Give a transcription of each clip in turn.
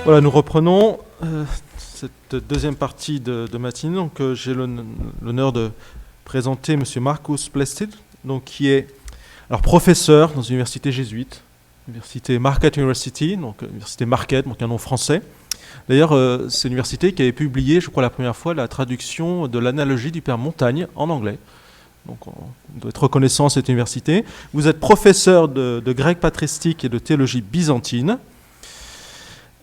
Voilà, nous reprenons cette deuxième partie de matinée. Donc, j'ai l'honneur de présenter M. Marcus Plested, donc, qui est professeur dans une université jésuite, l'université Marquette University, donc université Marquette, donc un nom français. D'ailleurs, c'est l'université qui avait publié, je crois la première fois, la traduction de l'analogie du Père Montagne en anglais. Donc on doit être reconnaissant à cette université. Vous êtes professeur de grec patristique et de théologie byzantine.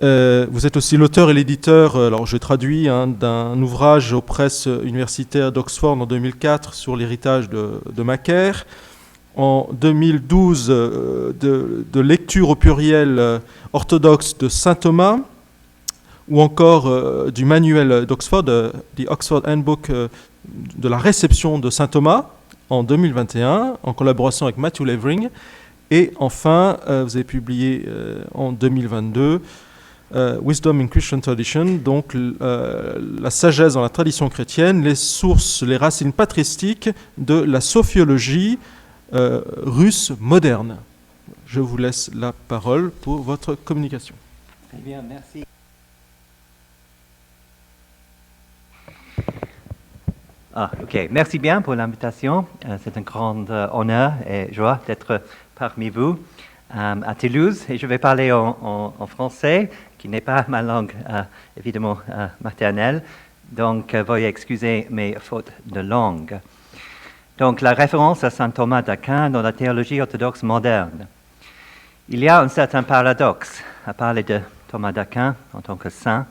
Vous êtes aussi l'auteur et l'éditeur, alors je traduis, d'un ouvrage aux presses universitaires d'Oxford en 2004 sur l'héritage de Macaire. En 2012, de lecture au pluriel orthodoxe de saint Thomas, ou encore du manuel d'Oxford, The Oxford Handbook de la réception de saint Thomas en 2021, en collaboration avec Matthew Levering. Et enfin, vous avez publié en 2022 Wisdom in Christian Tradition, donc la sagesse dans la tradition chrétienne, les sources, les racines patristiques de la sophiologie russe moderne. Je vous laisse la parole pour votre communication. Très bien, merci. Ok. Merci bien pour l'invitation. C'est un grand honneur et joie d'être parmi vous à Toulouse. Et je vais parler en français, qui n'est pas ma langue, évidemment, maternelle. Donc, veuillez excuser mes fautes de langue. Donc, la référence à saint Thomas d'Aquin dans la théologie orthodoxe moderne. Il y a un certain paradoxe à parler de Thomas d'Aquin en tant que saint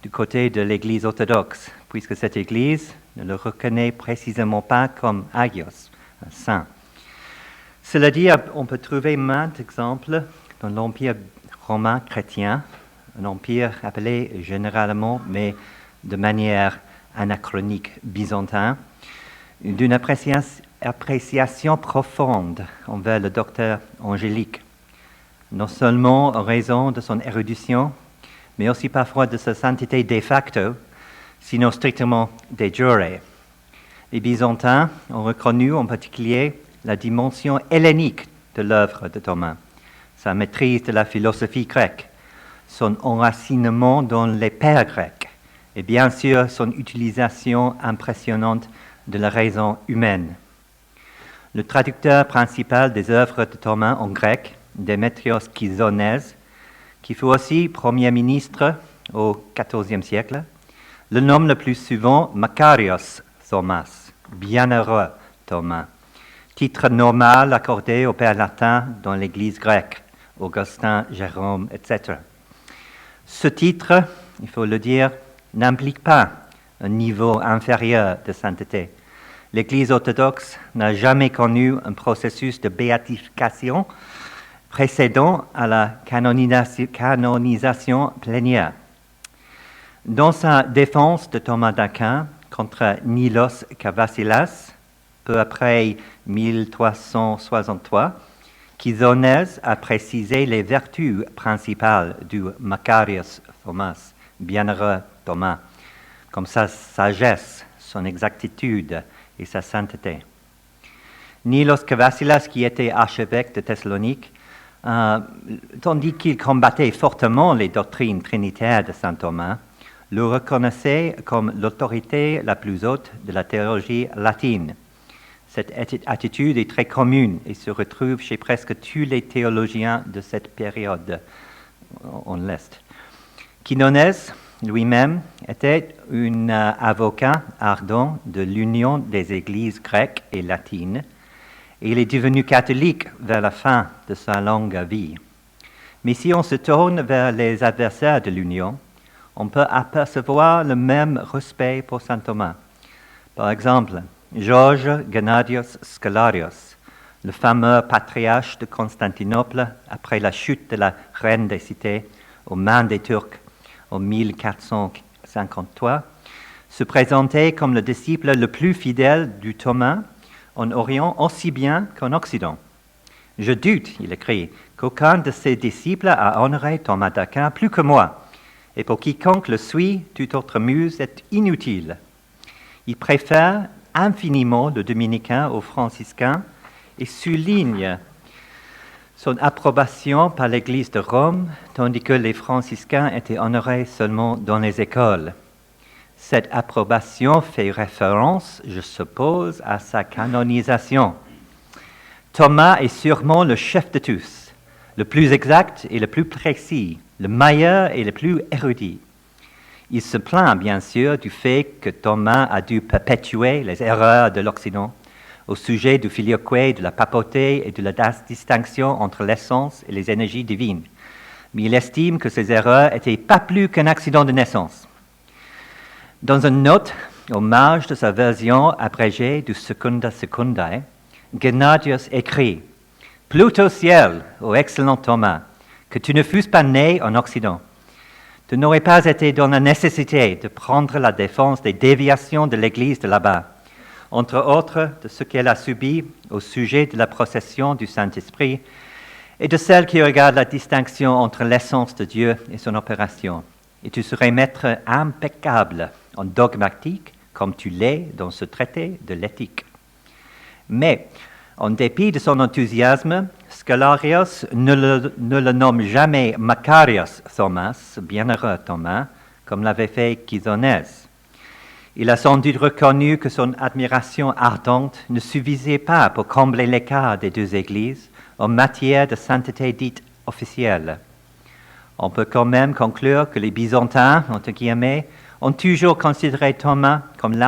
du côté de l'Église orthodoxe, puisque cette Église ne le reconnaît précisément pas comme agios, un saint. Cela dit, on peut trouver maints exemples dans l'Empire romain chrétien, un empire appelé généralement, mais de manière anachronique, byzantin, d'une appréciation profonde envers le docteur angélique, non seulement en raison de son érudition, mais aussi parfois de sa sainteté de facto, sinon strictement de jure. Les Byzantins ont reconnu en particulier la dimension hellénique de l'œuvre de Thomas, sa maîtrise de la philosophie grecque, son enracinement dans les pères grecs, et bien sûr son utilisation impressionnante de la raison humaine. Le traducteur principal des œuvres de Thomas en grec, Démétrios Chysonèse, qui fut aussi Premier ministre au XIVe siècle, le nomme le plus souvent Makarios Thomas, bienheureux Thomas, titre normal accordé aux pères latins dans l'Église grecque, Augustin, Jérôme, etc. Ce titre, il faut le dire, n'implique pas un niveau inférieur de sainteté. L'Église orthodoxe n'a jamais connu un processus de béatification précédant à la canonisation plénière. Dans sa défense de Thomas d'Aquin contre Nilos Kavasilas, peu après 1363, Chysonèse a précisé les vertus principales du Makarios Thomas, bienheureux Thomas, comme sa sagesse, son exactitude et sa sainteté. Nilos Kavasilas, qui était archevêque de Thessalonique, tandis qu'il combattait fortement les doctrines trinitaires de saint Thomas, le reconnaissait comme l'autorité la plus haute de la théologie latine. Cette attitude est très commune et se retrouve chez presque tous les théologiens de cette période en l'Est. Chysonèse lui-même était un avocat ardent de l'union des églises grecques et latines, et il est devenu catholique vers la fin de sa longue vie. Mais si on se tourne vers les adversaires de l'union, on peut apercevoir le même respect pour saint Thomas. Par exemple, Georges Gennadios Scholarios, le fameux patriarche de Constantinople après la chute de la reine des cités aux mains des Turcs en 1453, se présentait comme le disciple le plus fidèle du Thomas en Orient aussi bien qu'en Occident. « Je doute, il écrit, qu'aucun de ses disciples a honoré Thomas d'Aquin plus que moi, et pour quiconque le suit, toute autre muse est inutile. Il préfère infiniment le dominicain au franciscain et souligne son approbation par l'Église de Rome, tandis que les franciscains étaient honorés seulement dans les écoles. Cette approbation fait référence, je suppose, à sa canonisation. Thomas est sûrement le chef de tous, le plus exact et le plus précis, le meilleur et le plus érudit. Il se plaint bien sûr du fait que Thomas a dû perpétuer les erreurs de l'Occident au sujet du filioque, de la papauté et de la distinction entre l'essence et les énergies divines. Mais il estime que ces erreurs n'étaient pas plus qu'un accident de naissance. Dans une note au marge de sa version abrégée du Secunda Secundae, Gennadius écrit « Plût au ciel, ô excellent Thomas, que tu ne fusses pas né en Occident. Tu n'aurais pas été dans la nécessité de prendre la défense des déviations de l'Église de là-bas, entre autres de ce qu'elle a subi au sujet de la procession du Saint-Esprit et de celle qui regarde la distinction entre l'essence de Dieu et son opération. Et tu serais maître impeccable en dogmatique, comme tu l'es dans ce traité de l'éthique. Mais, en dépit de son enthousiasme, Scholarius ne le nomme jamais Macarius Thomas, bienheureux Thomas, comme l'avait fait Chysonèse. Il a sans doute reconnu que son admiration ardente ne suffisait pas pour combler l'écart des deux églises en matière de sainteté dite officielle. On peut quand même conclure que les Byzantins, entre guillemets, ont toujours considéré Thomas comme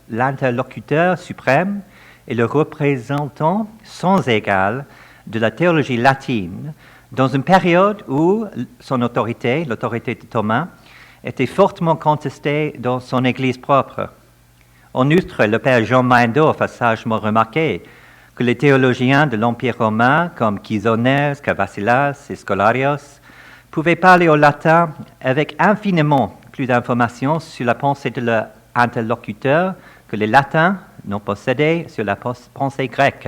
l'interlocuteur suprême et le représentant sans égal de la théologie latine dans une période où son autorité, l'autorité de Thomas, était fortement contestée dans son Église propre. En outre, le père Jean Maendorf a sagement remarqué que les théologiens de l'Empire romain, comme Chysonèse, Cavasilas et Scholarius, pouvaient parler au latin avec infiniment plus d'informations sur la pensée de leur interlocuteur que les latins n'ont possédé sur la pensée grecque.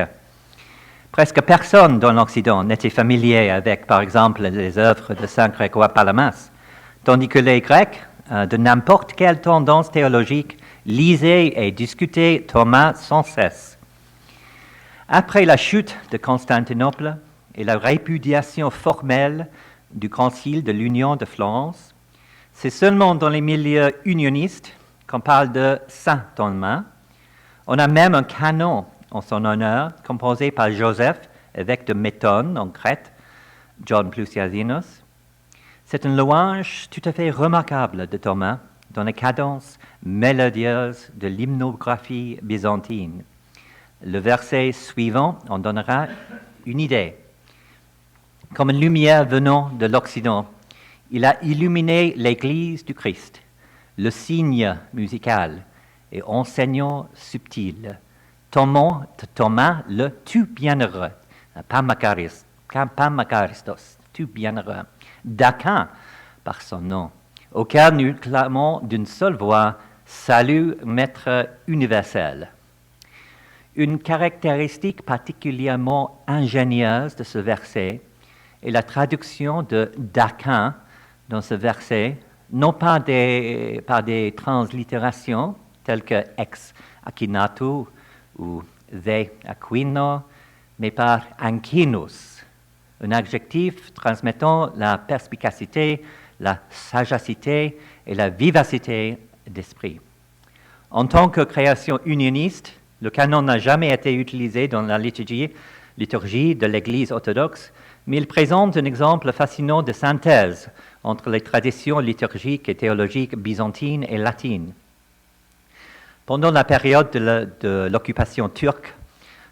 Presque personne dans l'Occident n'était familier avec, par exemple, les œuvres de saint Grégoire Palamas, tandis que les Grecs, de n'importe quelle tendance théologique, lisaient et discutaient Thomas sans cesse. Après la chute de Constantinople et la répudiation formelle du Concile de l'Union de Florence, c'est seulement dans les milieux unionistes qu'on parle de Saint Thomas. On a même un canon en son honneur, composé par Joseph, évêque de Métone en Crète, John Plusiasinus. C'est une louange tout à fait remarquable de Thomas dans les cadences mélodieuses de l'hymnographie byzantine. Le verset suivant en donnera une idée. Comme une lumière venant de l'Occident, il a illuminé l'Église du Christ, le signe musical et enseignant subtil. Thomas, le tout bienheureux, pas Macaristos, tout bienheureux, d'Aquin par son nom, auquel nous clamons d'une seule voix, salut, maître universel. Une caractéristique particulièrement ingénieuse de ce verset est la traduction de d'Aquin dans ce verset, non pas par des translittérations telles que ex Aquinato ou de Aquino, mais par Ancinus, un adjectif transmettant la perspicacité, la sagacité et la vivacité d'esprit. En tant que création unioniste, le canon n'a jamais été utilisé dans la liturgie de l'Église orthodoxe, mais il présente un exemple fascinant de synthèse entre les traditions liturgiques et théologiques byzantines et latines. Pendant la période de l'occupation turque,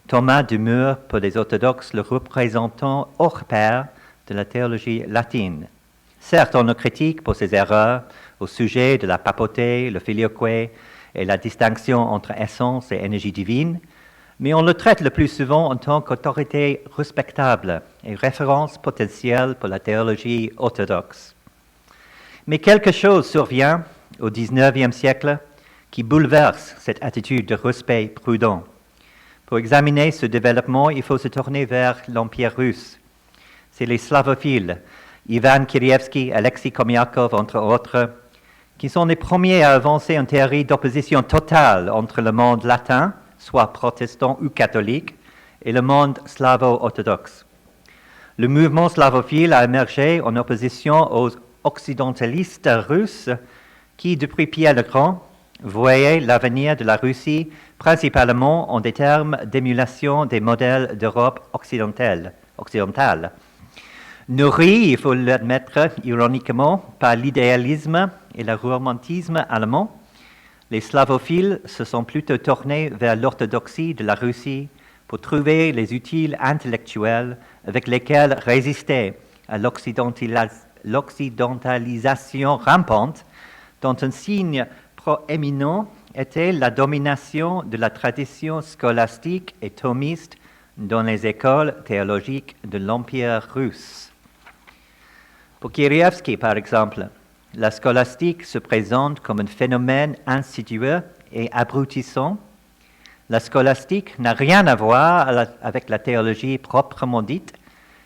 Thomas demeure pour les orthodoxes le représentant hors pair de la théologie latine. Certes, on le critique pour ses erreurs au sujet de la papauté, le filioque et la distinction entre essence et énergie divine, mais on le traite le plus souvent en tant qu'autorité respectable et référence potentielle pour la théologie orthodoxe. Mais quelque chose survient au XIXe siècle qui bouleverse cette attitude de respect prudent. Pour examiner ce développement, il faut se tourner vers l'Empire russe. C'est les slavophiles, Ivan Kirievski, Alexis Komiakov, entre autres, qui sont les premiers à avancer une théorie d'opposition totale entre le monde latin, soit protestant ou catholique, et le monde slavo-orthodoxe. Le mouvement slavophile a émergé en opposition aux occidentalistes russes qui, depuis Pierre le Grand, voyaient l'avenir de la Russie principalement en des termes d'émulation des modèles d'Europe occidentale. Nourris, il faut l'admettre ironiquement, par l'idéalisme et le romantisme allemand, les slavophiles se sont plutôt tournés vers l'orthodoxie de la Russie pour trouver les outils intellectuels avec lesquels résister à l'occidentalisation rampante, dont un signe proéminent était la domination de la tradition scolastique et thomiste dans les écoles théologiques de l'Empire russe. Pour Kirievski, par exemple, la scolastique se présente comme un phénomène insidieux et abrutissant. La scolastique n'a rien à voir avec la théologie proprement dite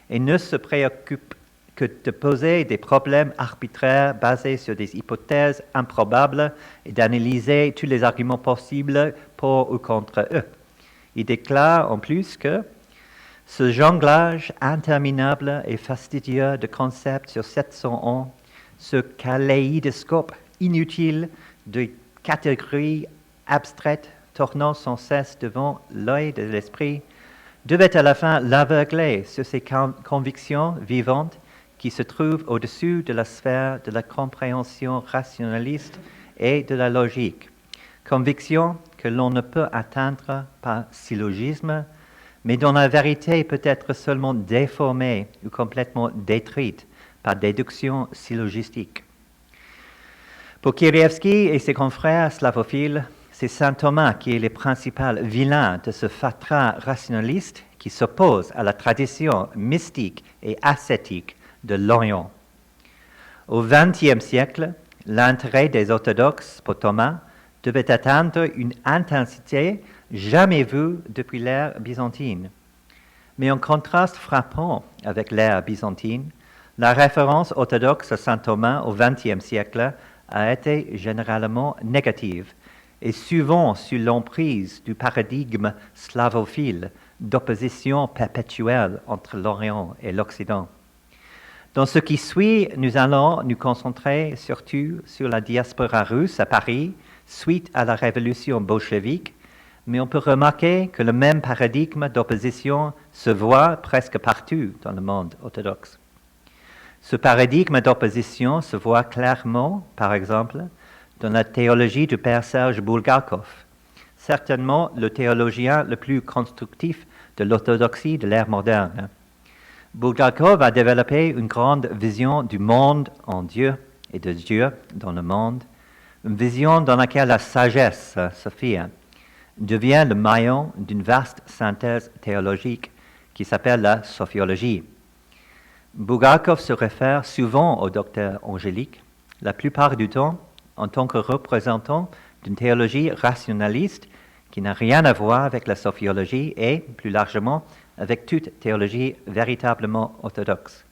et ne se préoccupe que de poser des problèmes arbitraires basés sur des hypothèses improbables et d'analyser tous les arguments possibles pour ou contre eux. Il déclare en plus que ce jonglage interminable et fastidieux de concepts sur 700 ans, ce kaléidoscope inutile de catégories abstraites tournant sans cesse devant l'œil de l'esprit, devait à la fin l'aveugler sur ses convictions vivantes qui se trouvent au-dessus de la sphère de la compréhension rationaliste et de la logique. Convictions que l'on ne peut atteindre par syllogisme, mais dont la vérité peut être seulement déformée ou complètement détruite par déduction syllogistique. Pour Kirievski et ses confrères slavophiles, c'est saint Thomas qui est le principal vilain de ce fatras rationaliste qui s'oppose à la tradition mystique et ascétique de l'Orient. Au XXe siècle, l'intérêt des orthodoxes pour Thomas devait atteindre une intensité jamais vue depuis l'ère byzantine. Mais en contraste frappant avec l'ère byzantine, la référence orthodoxe à saint Thomas au XXe siècle a été généralement négative et souvent sous l'emprise du paradigme slavophile d'opposition perpétuelle entre l'Orient et l'Occident. Dans ce qui suit, nous allons nous concentrer surtout sur la diaspora russe à Paris suite à la révolution bolchevique, mais on peut remarquer que le même paradigme d'opposition se voit presque partout dans le monde orthodoxe. Ce paradigme d'opposition se voit clairement, par exemple, dans la théologie du père Serge Bulgakov, certainement le théologien le plus constructif de l'orthodoxie de l'ère moderne. Bulgakov a développé une grande vision du monde en Dieu et de Dieu dans le monde, une vision dans laquelle la sagesse, Sophia, devient le maillon d'une vaste synthèse théologique qui s'appelle la sophiologie. Bulgakov se réfère souvent au docteur angélique, la plupart du temps en tant que représentant d'une théologie rationaliste qui n'a rien à voir avec la sophiologie et, plus largement, avec toute théologie véritablement orthodoxe.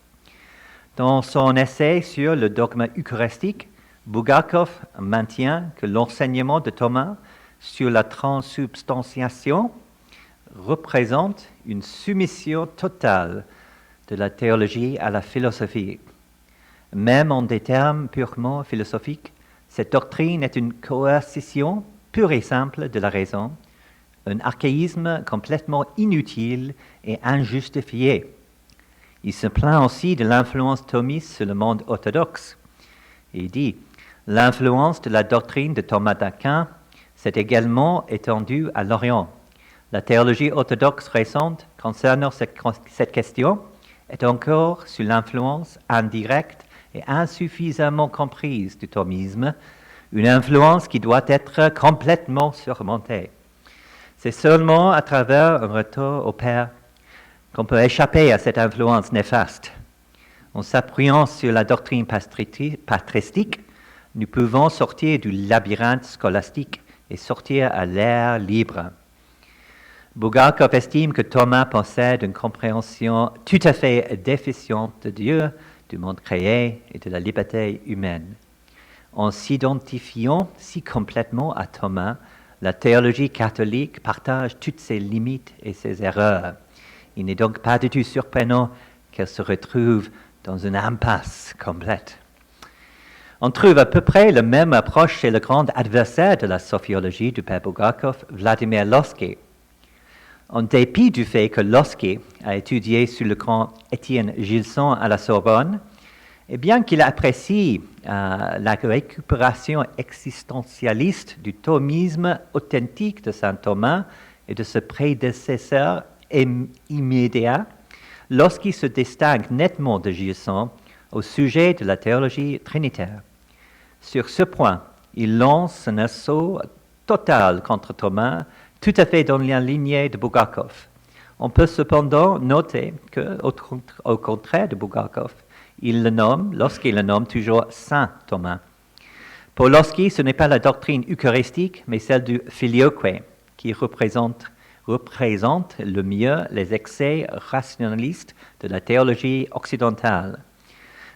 Dans son essai sur le dogme eucharistique, Bulgakov maintient que l'enseignement de Thomas sur la transsubstantiation représente une soumission totale de la théologie à la philosophie. Même en des termes purement philosophiques, cette doctrine est une coercition pure et simple de la raison, un archaïsme complètement inutile et injustifié. Il se plaint aussi de l'influence thomiste sur le monde orthodoxe. Il dit « L'influence de la doctrine de Thomas d'Aquin s'est également étendue à l'Orient. La théologie orthodoxe récente concernant cette question est encore sous l'influence indirecte et insuffisamment comprise du thomisme, une influence qui doit être complètement surmontée. C'est seulement à travers un retour au Père qu'on peut échapper à cette influence néfaste. En s'appuyant sur la doctrine patristique, nous pouvons sortir du labyrinthe scolastique et sortir à l'air libre. Bulgakov estime que Thomas possède une compréhension tout à fait déficiente de Dieu, du monde créé et de la liberté humaine. En s'identifiant si complètement à Thomas, la théologie catholique partage toutes ses limites et ses erreurs. Il n'est donc pas du tout surprenant qu'elle se retrouve dans une impasse complète. On trouve à peu près la même approche chez le grand adversaire de la sophiologie du père Bulgakov, Vladimir Lossky. En dépit du fait que Lossky a étudié sous le grand Étienne Gilson à la Sorbonne, et bien qu'il apprécie la récupération existentialiste du thomisme authentique de saint Thomas et de ses prédécesseurs immédiats, Lossky se distingue nettement de Gilson au sujet de la théologie trinitaire. Sur ce point, il lance un assaut total contre Thomas, tout à fait dans la lignée de Bulgakov. On peut cependant noter qu'au contraire de Bulgakov, lorsqu'il le nomme toujours Saint Thomas. Pour Lossky, ce n'est pas la doctrine eucharistique, mais celle du filioque, qui représente le mieux les excès rationalistes de la théologie occidentale.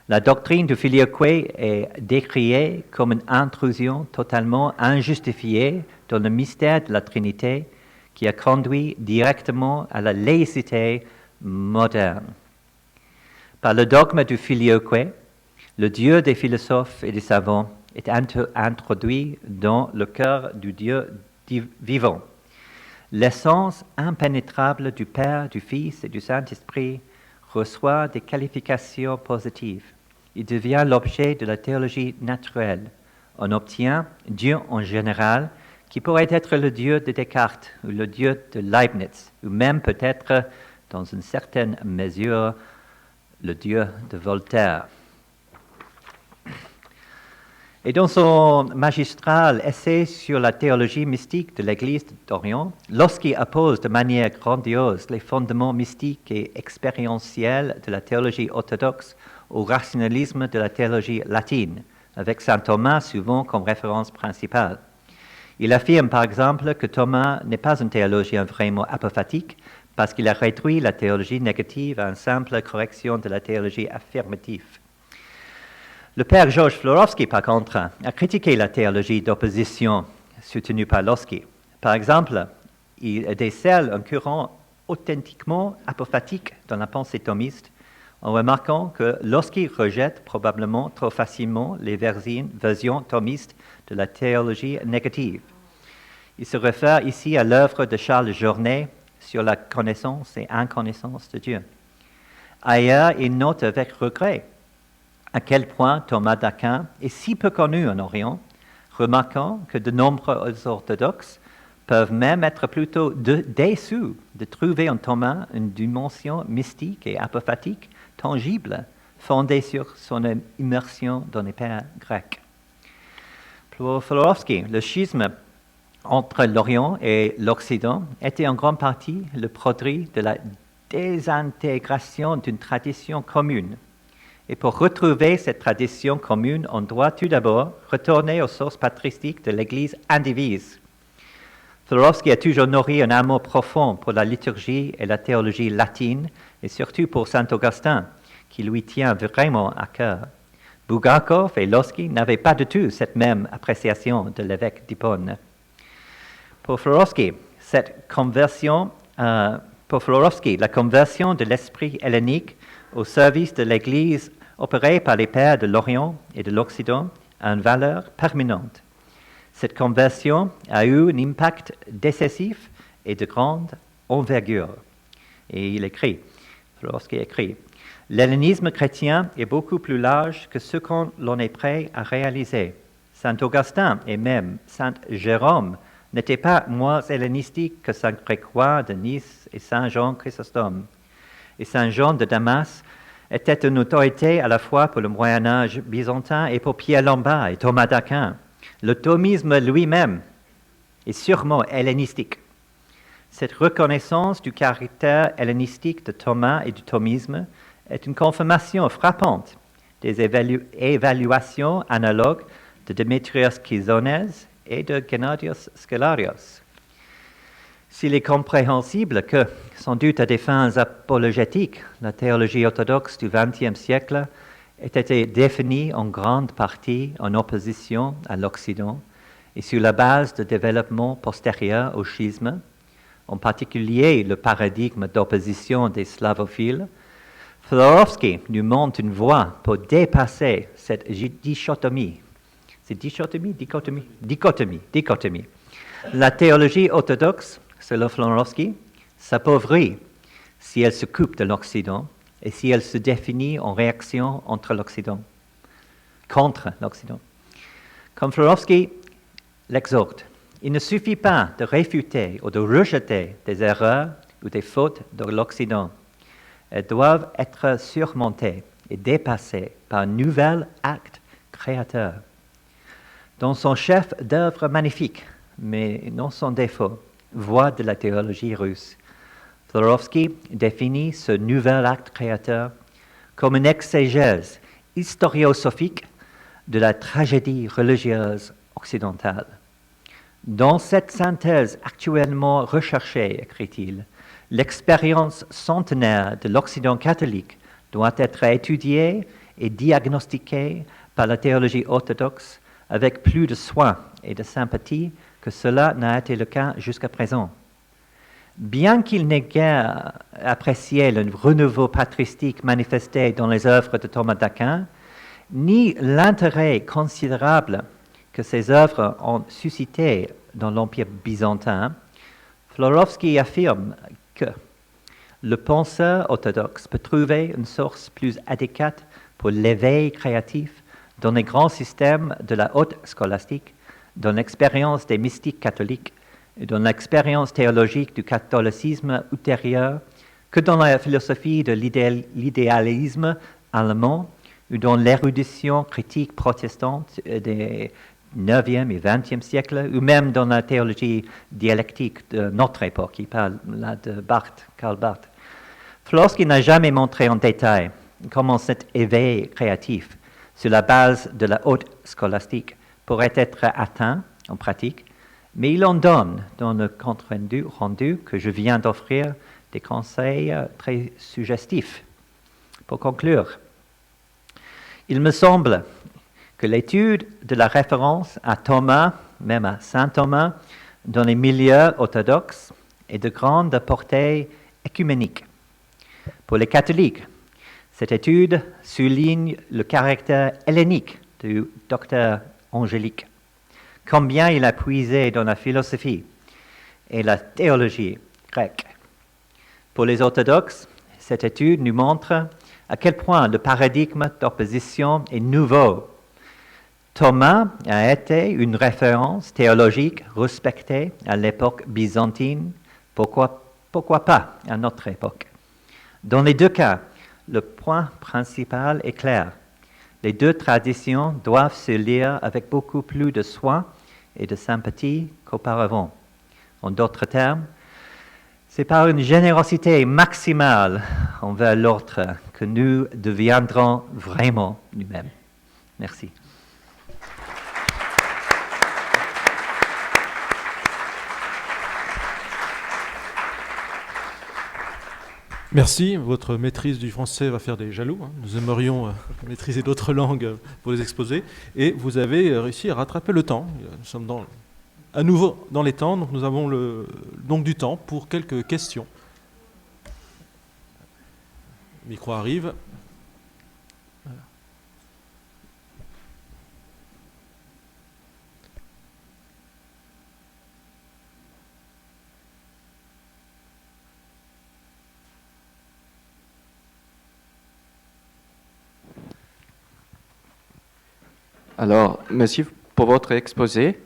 La doctrine du filioque est décriée comme une intrusion totalement injustifiée dans le mystère de la Trinité qui a conduit directement à la laïcité moderne. Par le dogme du filioque, le Dieu des philosophes et des savants est introduit dans le cœur du Dieu vivant. L'essence impénétrable du Père, du Fils et du Saint-Esprit reçoit des qualifications positives. Il devient l'objet de la théologie naturelle. On obtient Dieu en général, qui pourrait être le Dieu de Descartes ou le Dieu de Leibniz, ou même peut-être, dans une certaine mesure, le Dieu de Voltaire. Et dans son magistral essai sur la théologie mystique de l'Église d'Orient, Lossky oppose de manière grandiose les fondements mystiques et expérientiels de la théologie orthodoxe au rationalisme de la théologie latine, avec saint Thomas souvent comme référence principale. Il affirme par exemple que Thomas n'est pas un théologien vraiment apophatique parce qu'il a réduit la théologie négative à une simple correction de la théologie affirmative. Le père Georges Florovsky, par contre, a critiqué la théologie d'opposition soutenue par Lossky. Par exemple, il décèle un courant authentiquement apophatique dans la pensée thomiste en remarquant que Lossky rejette probablement trop facilement les versions thomistes de la théologie négative. Il se réfère ici à l'œuvre de Charles Journet sur la connaissance et inconnaissance de Dieu. Ailleurs, il note avec regret à quel point Thomas d'Aquin est si peu connu en Orient, remarquant que de nombreux orthodoxes peuvent même être plutôt déçus de trouver en Thomas une dimension mystique et apophatique tangible, fondée sur son immersion dans les pères grecs. Pour Florovsky, le schisme entre l'Orient et l'Occident était en grande partie le produit de la désintégration d'une tradition commune. Et pour retrouver cette tradition commune, on doit tout d'abord retourner aux sources patristiques de l'Église indivise. Florovsky a toujours nourri un amour profond pour la liturgie et la théologie latine, et surtout pour saint Augustin, qui lui tient vraiment à cœur. Bulgakov et Lossky n'avaient pas du tout cette même appréciation de l'évêque d'Hippone. Pour Florovsky, la conversion de l'esprit hellénique au service de l'Église opérée par les pères de l'Orient et de l'Occident a une valeur permanente. Cette conversion a eu un impact décisif et de grande envergure. Et Florovsky écrit, « L'hellénisme chrétien est beaucoup plus large que ce qu'on l'on est prêt à réaliser. Saint Augustin et même Saint Jérôme n'étaient pas moins hellénistiques que Saint Grégoire de Nice et Saint Jean Chrysostome. Et Saint Jean de Damas était une autorité à la fois pour le Moyen-Âge byzantin et pour Pierre Lombard et Thomas d'Aquin. Le thomisme lui-même est sûrement hellénistique. Cette reconnaissance du caractère hellénistique de Thomas et du thomisme est une confirmation frappante des évaluations analogues de Démétrios Chysonès et de Gennadios Scholarios. S'il est compréhensible que, sans doute à des fins apologétiques, la théologie orthodoxe du XXe siècle ait été définie en grande partie en opposition à l'Occident et sur la base de développements postérieurs au schisme, en particulier le paradigme d'opposition des slavophiles, Florovsky nous montre une voie pour dépasser cette dichotomie. C'est dichotomie. La théologie orthodoxe, selon Florovsky, s'appauvrit si elle se coupe de l'Occident et si elle se définit en réaction contre l'Occident. Comme Florovsky l'exhorte, il ne suffit pas de réfuter ou de rejeter des erreurs ou des fautes de l'Occident. Elles doivent être surmontées et dépassées par un nouvel acte créateur. Dans son chef d'œuvre magnifique, mais non sans défaut, Voix de la théologie russe, Florovsky définit ce nouvel acte créateur comme une exégèse historiosophique de la tragédie religieuse occidentale. Dans cette synthèse actuellement recherchée, écrit-il, l'expérience centenaire de l'Occident catholique doit être étudiée et diagnostiquée par la théologie orthodoxe avec plus de soin et de sympathie que cela n'a été le cas jusqu'à présent. Bien qu'il n'ait guère apprécié le renouveau patristique manifesté dans les œuvres de Thomas d'Aquin, ni l'intérêt considérable que ces œuvres ont suscité dans l'Empire byzantin, Florovsky affirme que le penseur orthodoxe peut trouver une source plus adéquate pour l'éveil créatif dans les grands systèmes de la haute scolastique, dans l'expérience des mystiques catholiques et dans l'expérience théologique du catholicisme ultérieur que dans la philosophie de l'idéalisme allemand ou dans l'érudition critique protestante des 9e et 20e siècles, ou même dans la théologie dialectique de notre époque. Il parle là de Karl Barth. Florovsky n'a jamais montré en détail comment cet éveil créatif, sur la base de la haute scolastique, pourrait être atteint en pratique, mais il en donne dans le compte rendu que je viens d'offrir des conseils très suggestifs. Pour conclure, il me semble que l'étude de la référence à Thomas, même à saint Thomas, dans les milieux orthodoxes est de grande portée œcuménique. Pour les catholiques, cette étude souligne le caractère hellénique du docteur Angélique, combien il a puisé dans la philosophie et la théologie grecque. Pour les orthodoxes, cette étude nous montre à quel point le paradigme d'opposition est nouveau. Thomas a été une référence théologique respectée à l'époque byzantine, pourquoi pas à notre époque. Dans les deux cas, le point principal est clair. Les deux traditions doivent se lire avec beaucoup plus de soin et de sympathie qu'auparavant. En d'autres termes, c'est par une générosité maximale envers l'autre que nous deviendrons vraiment nous-mêmes. Merci. Merci. Votre maîtrise du français va faire des jaloux. Nous aimerions maîtriser d'autres langues pour les exposer. Et vous avez réussi à rattraper le temps. Nous sommes à nouveau dans les temps, donc nous avons donc du temps pour quelques questions. Le micro arrive. Alors, merci pour votre exposé.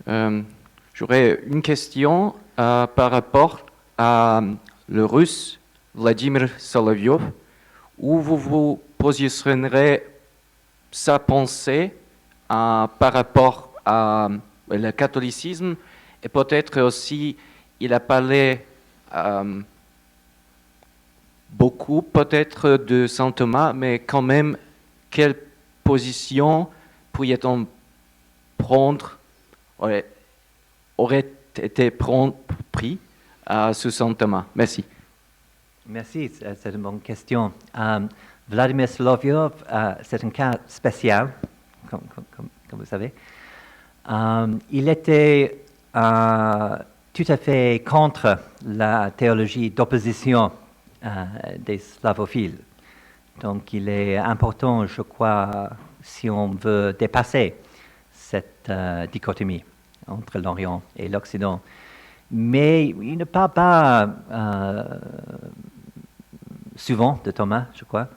J'aurais une question par rapport à le russe Vladimir Solovyov, où vous vous positionnerez sa pensée par rapport à le catholicisme, et peut-être aussi, il a parlé beaucoup peut-être de saint Thomas, mais quand même, quelle position pourrait-on prendre, aurait été pris sous saint Thomas? Merci. Merci, c'est une bonne question. Vladimir Solovyov, c'est un cas spécial, comme vous savez. Il était tout à fait contre la théologie d'opposition des slavophiles. Donc il est important, je crois, si on veut dépasser cette dichotomie entre l'Orient et l'Occident. Mais il ne parle pas souvent de Thomas, je crois,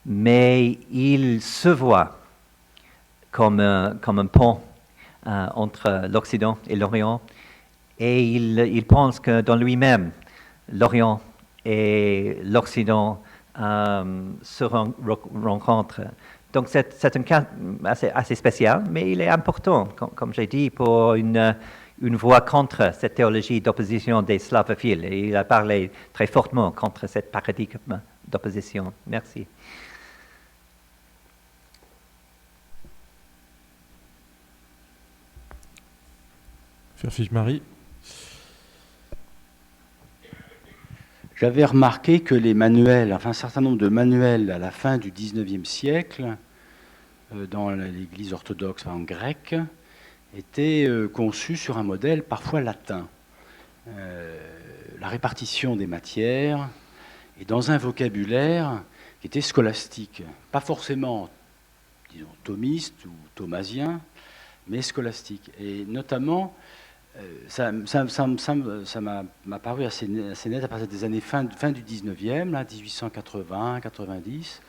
mais il se voit comme un pont entre l'Occident et l'Orient, et il pense que dans lui-même, l'Orient et l'Occident se rencontrent. Donc c'est un cas assez spécial, mais il est important, comme j'ai dit, pour une voix contre cette théologie d'opposition des slavophiles. Et il a parlé très fortement contre cette paradigme d'opposition. Merci. Marie. J'avais remarqué que les manuels, enfin un certain nombre de manuels à la fin du XIXe siècle, dans l'Église orthodoxe en grec, étaient conçus sur un modèle parfois latin. La répartition des matières et dans un vocabulaire qui était scolastique, pas forcément, disons, thomiste ou thomasien, mais scolastique. Et notamment, ça m'a paru assez net à partir des années fin du 19e, là, 1880, 90.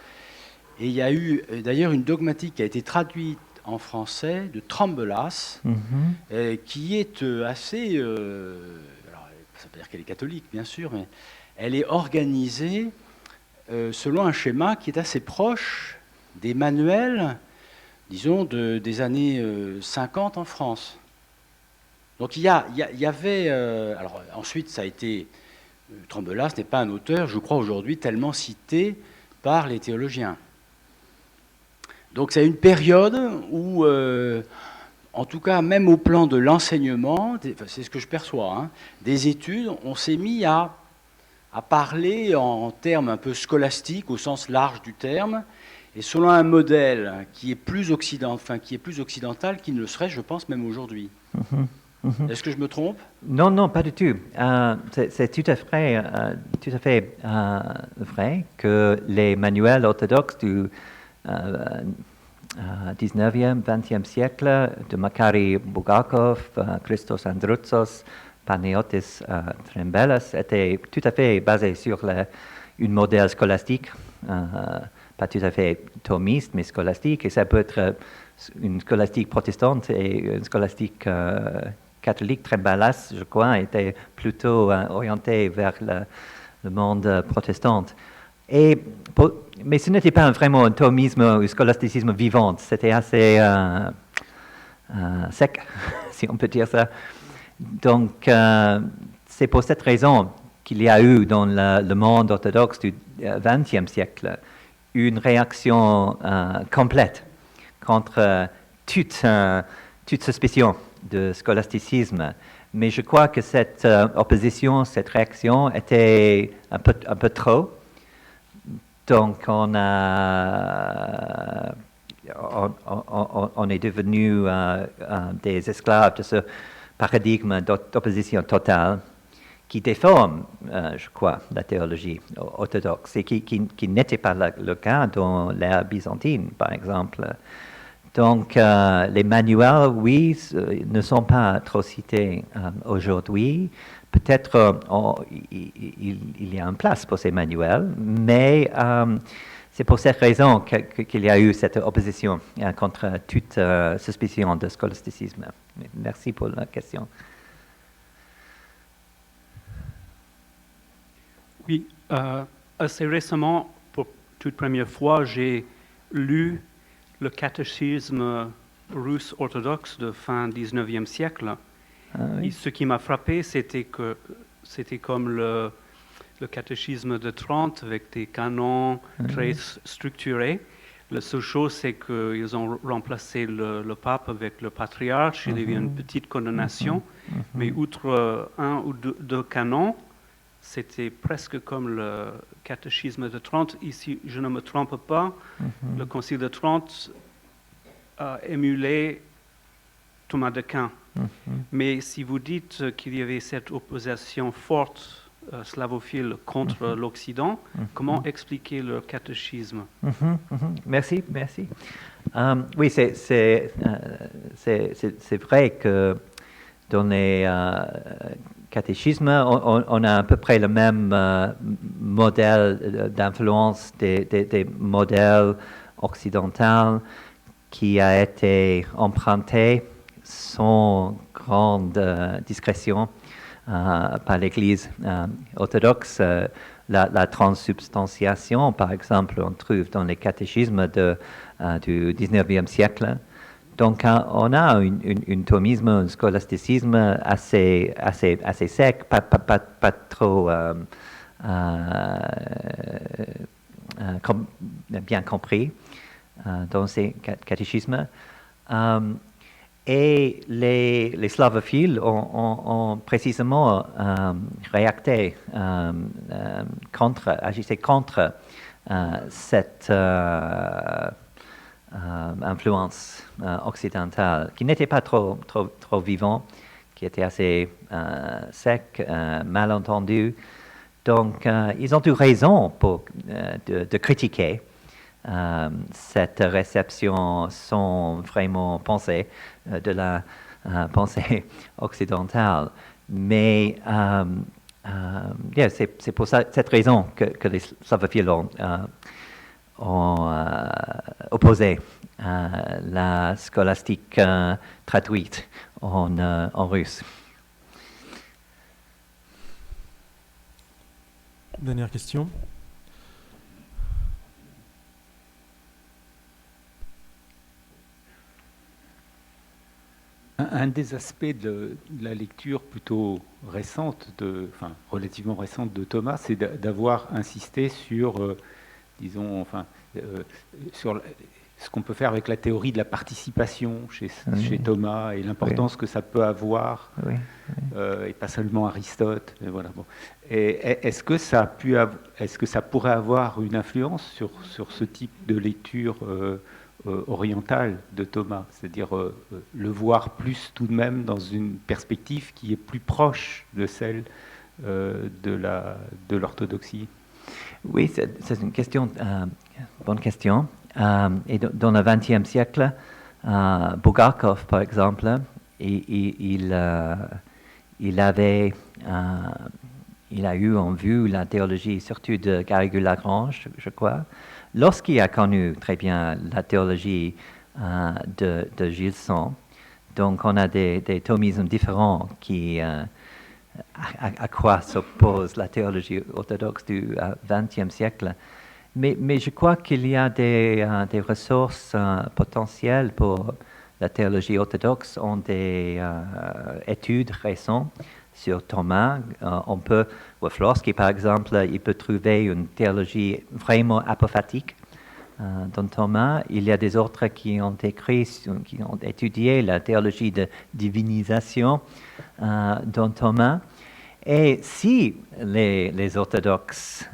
Et il y a eu d'ailleurs une dogmatique qui a été traduite en français de Trambelas, qui est assez... alors, ça veut pas dire qu'elle est catholique, bien sûr, mais elle est organisée selon un schéma qui est assez proche des manuels, disons, des années 50 en France. Donc il y avait... alors ensuite, ça a été... Trambelas n'est pas un auteur, je crois, aujourd'hui tellement cité par les théologiens. Donc c'est une période où, en tout cas, même au plan de l'enseignement, c'est ce que je perçois, hein, des études, on s'est mis à parler en termes un peu scolastiques, au sens large du terme, et selon un modèle qui est plus occidental qu'il ne le serait, je pense, même aujourd'hui. Est-ce que je me trompe? Non, non, pas du tout. C'est tout à fait vrai que les manuels orthodoxes du 19e, 20e siècle, de Makari Bulgakov, Christos Androutsos, Panayotis Trembelas, étaient tout à fait basés sur une modèle scolastique, pas tout à fait thomiste, mais scolastique, et ça peut être une scolastique protestante et une scolastique catholique. Trembelas, je crois, était plutôt orienté vers le monde protestant. Mais ce n'était pas vraiment un thomisme ou scolasticisme vivant, c'était assez sec, si on peut dire ça. Donc, c'est pour cette raison qu'il y a eu dans le monde orthodoxe du XXe siècle une réaction complète contre toute suspicion de scolasticisme. Mais je crois que cette opposition, cette réaction était un peu trop. Donc on est devenu des esclaves de ce paradigme d'opposition totale qui déforme, je crois, la théologie orthodoxe et qui n'était pas le cas dans l'ère byzantine, par exemple. Donc les manuels, oui, ne sont pas trop cités aujourd'hui. Peut-être il y a une place pour ces manuels, mais c'est pour cette raison qu'il y a eu cette opposition contre toute suspicion de scolasticisme. Merci pour la question. Oui, assez récemment, pour toute première fois, j'ai lu le catéchisme russe orthodoxe de fin 19e siècle. Ah, oui. Et ce qui m'a frappé, c'était que c'était comme le catéchisme de Trente avec des canons très structurés. La seule chose, c'est qu'ils ont remplacé le pape avec le patriarche. Il y avait une petite condamnation, mais outre un ou deux canons, c'était presque comme le catéchisme de Trente. Ici, je ne me trompe pas, le concile de Trente a émulé Thomas d'Aquin. Mais si vous dites qu'il y avait cette opposition forte slavophiles contre l'Occident. Comment expliquer le catéchisme? Merci. Oui, c'est vrai que dans les catéchismes, on a à peu près le même modèle d'influence des modèles occidentaux qui a été emprunté sans grande discrétion par l'Église orthodoxe. La transsubstantiation, par exemple, on trouve dans les catéchismes du 19e siècle. Donc, on a un thomisme, un scolasticisme assez sec, pas trop bien compris dans ces catéchismes. Et les slavophiles ont précisément réacté agissaient contre cette influence occidentale, qui n'était pas trop vivant, qui était assez sec, mal entendu. Donc, ils ont eu raison de critiquer cette réception sans vraiment penser de la pensée occidentale. Mais c'est pour cette raison que les slavophiles ont opposé la scolastique traduite en russe. Dernière question. Un des aspects de la lecture plutôt récente, relativement récente de Thomas, c'est d'avoir insisté sur, sur ce qu'on peut faire avec la théorie de la participation chez Thomas et l'importance que ça peut avoir, et pas seulement Aristote. Et voilà, bon. Et est-ce que ça pourrait avoir une influence sur ce type de lecture orientale de Thomas, c'est-à-dire le voir plus tout de même dans une perspective qui est plus proche de celle de l'orthodoxie? Oui, c'est une question, bonne question. Et dans le XXe siècle, Bulgakov, par exemple, il a eu en vue la théologie, surtout de Garrigou-Lagrange, je crois, lorsqu'il a connu très bien la théologie de Gilson. Donc, on a des thomismes différents qui à quoi s'oppose la théologie orthodoxe du XXe siècle. Mais je crois qu'il y a des ressources potentielles pour la théologie orthodoxe. On a des études récentes sur Thomas. On peut, Woflorski par exemple, il peut trouver une théologie vraiment apophatique dans Thomas. Il y a des autres qui ont étudié la théologie de divinisation dans Thomas. Et si les orthodoxes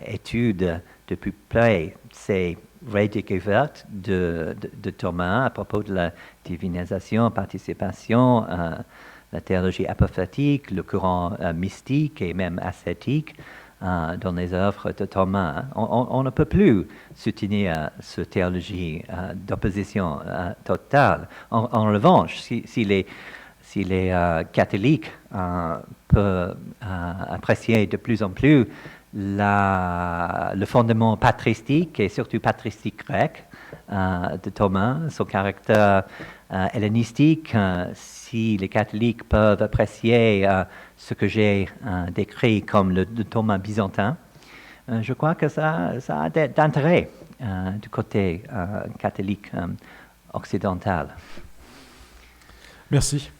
étudient de plus près ces redécouvertes de Thomas à propos de la divinisation, participation, la théologie apophatique, le courant mystique et même ascétique dans les œuvres de Thomas, on ne peut plus soutenir cette théologie d'opposition totale. En revanche, si les catholiques peuvent apprécier de plus en plus le fondement patristique et surtout patristique grec de Thomas, son caractère hellénistique, si les catholiques peuvent apprécier ce que j'ai décrit comme le Thomas byzantin, je crois que ça a d'intérêt du côté catholique occidental. Merci.